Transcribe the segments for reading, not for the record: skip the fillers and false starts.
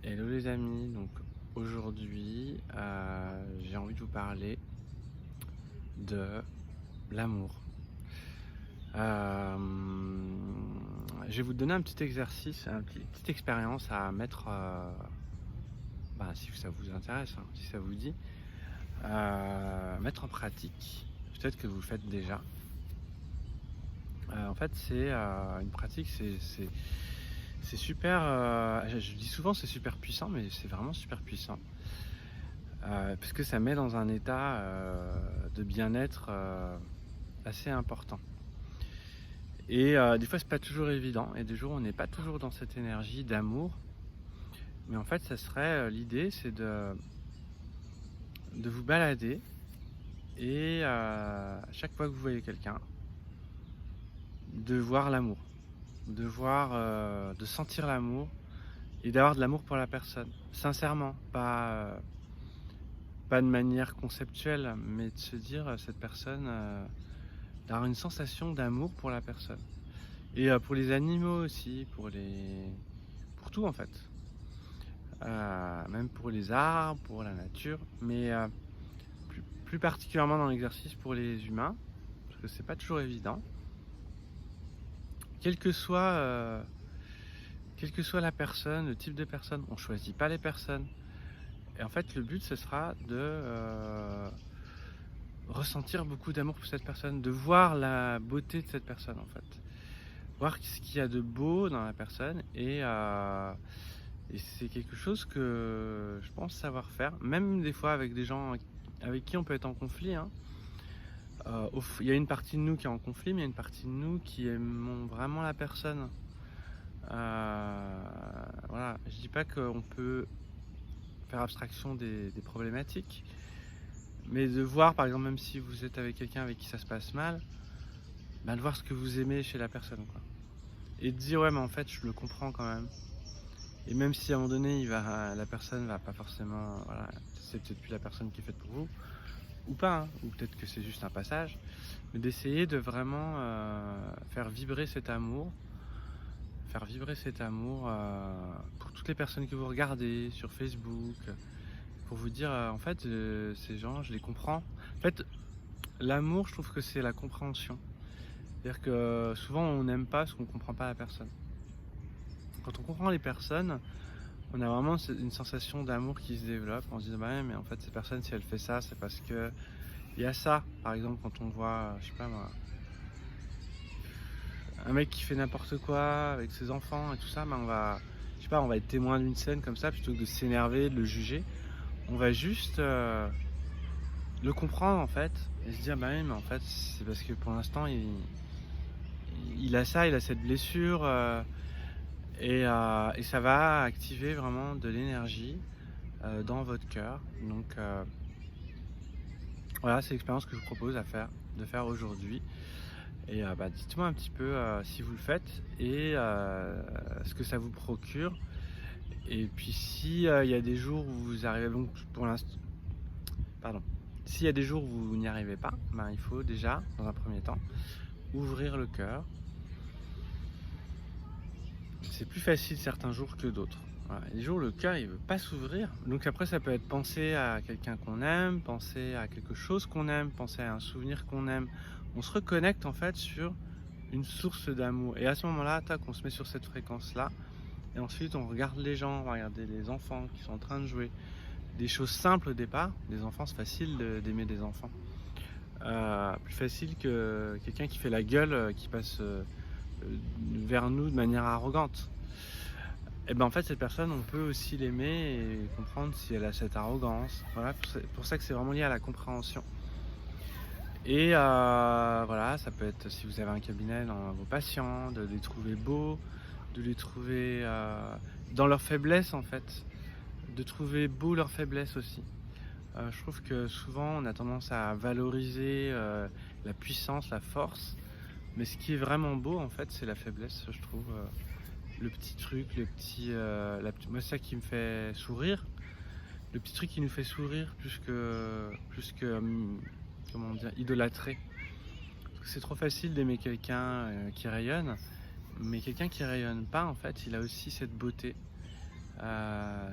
Hello les amis, donc aujourd'hui j'ai envie de vous parler de l'amour. Euh, je vais vous donner un petit exercice, une petite expérience à mettre, si ça vous intéresse, hein, si ça vous dit, mettre en pratique. Peut-être que vous le faites déjà. En fait, c'est une pratique, c'est super. Je dis souvent c'est super puissant, mais c'est vraiment super puissant. Parce que ça met dans un état de bien-être assez important. Et des fois, c'est pas toujours évident. Et des jours, on n'est pas toujours dans cette énergie d'amour. Mais en fait, ça serait l'idée, c'est de vous balader et à chaque fois que vous voyez quelqu'un, de voir l'amour, de sentir l'amour et d'avoir de l'amour pour la personne. Sincèrement, pas de manière conceptuelle, mais de se dire cette personne, d'avoir une sensation d'amour pour la personne. Et pour les animaux aussi, pour tout en fait. Même pour les arbres, pour la nature, mais plus particulièrement dans l'exercice pour les humains, parce que c'est pas toujours évident. Quelle que soit, la personne, le type de personne, on choisit pas les personnes. Et en fait, le but, ce sera de ressentir beaucoup d'amour pour cette personne, de voir la beauté de cette personne en fait. Voir ce qu'il y a de beau dans la personne et c'est quelque chose que je pense savoir faire, même des fois avec des gens avec qui on peut être en conflit. Hein. Il y a une partie de nous qui est en conflit, mais il y a une partie de nous qui aimons vraiment la personne. Voilà, je dis pas qu'on peut faire abstraction des problématiques, mais de voir, par exemple, même si vous êtes avec quelqu'un avec qui ça se passe mal, de voir ce que vous aimez chez la personne, quoi. Et de dire ouais, mais en fait, je le comprends quand même. Et même si à un moment donné, la personne va pas forcément, voilà, c'est peut-être plus la personne qui est faite pour vous, ou pas, hein, ou peut-être que c'est juste un passage, mais d'essayer de vraiment faire vibrer cet amour, pour toutes les personnes que vous regardez sur Facebook, pour vous dire en fait, ces gens, je les comprends. En fait, l'amour, je trouve que c'est la compréhension. C'est-à-dire que souvent, on n'aime pas parce qu'on comprend pas la personne. Quand on comprend les personnes, on a vraiment une sensation d'amour qui se développe. On se dit bah ouais, mais en fait cette personne, si elle fait ça, c'est parce que il y a ça. Par exemple, quand on voit, je sais pas moi, un mec qui fait n'importe quoi avec ses enfants et tout ça, on va être témoin d'une scène comme ça plutôt que de s'énerver, de le juger. On va juste le comprendre en fait et se dire bah oui, mais en fait c'est parce que pour l'instant il a ça, il a cette blessure. Et ça va activer vraiment de l'énergie dans votre cœur. Donc voilà, c'est l'expérience que je vous propose de faire aujourd'hui. Et dites-moi un petit peu si vous le faites et ce que ça vous procure. Et puis s'il y a des jours où vous arrivez, donc pour l'instant, pardon, s'il y a des jours où vous n'y arrivez pas, il faut déjà, dans un premier temps, ouvrir le cœur. C'est plus facile certains jours que d'autres. Voilà. Les jours où le cœur il veut pas s'ouvrir, donc après ça peut être penser à quelqu'un qu'on aime, penser à quelque chose qu'on aime, penser à un souvenir qu'on aime. On se reconnecte en fait sur une source d'amour. Et à ce moment-là, tac, on se met sur cette fréquence-là. Et ensuite on regarde les gens, on va regarder les enfants qui sont en train de jouer. Des choses simples au départ. Des enfants, c'est facile d'aimer des enfants. Plus facile que quelqu'un qui fait la gueule, qui passe vers nous de manière arrogante. Et ben en fait cette personne on peut aussi l'aimer et comprendre si elle a cette arrogance. Voilà, pour ça que c'est vraiment lié à la compréhension. Et voilà, ça peut être si vous avez un cabinet dans vos patients, de les trouver beaux, de les trouver dans leur faiblesse en fait, de trouver beau leur faiblesse aussi. Je trouve que souvent on a tendance à valoriser la puissance, la force, mais ce qui est vraiment beau en fait c'est la faiblesse, je trouve. Le petit truc, moi c'est ça qui me fait sourire, le petit truc qui nous fait sourire plus que comment dire, idolâtrer. Parce que c'est trop facile d'aimer quelqu'un qui rayonne, mais quelqu'un qui rayonne pas en fait, il a aussi cette beauté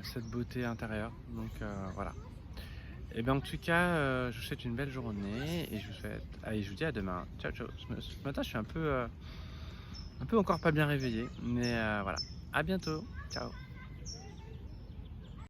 cette beauté intérieure. Donc voilà. Et bien en tout cas, je vous souhaite une belle journée et je vous dis à demain. Ciao ciao. Ce matin je suis un peu encore pas bien réveillé, mais voilà. À bientôt. Ciao.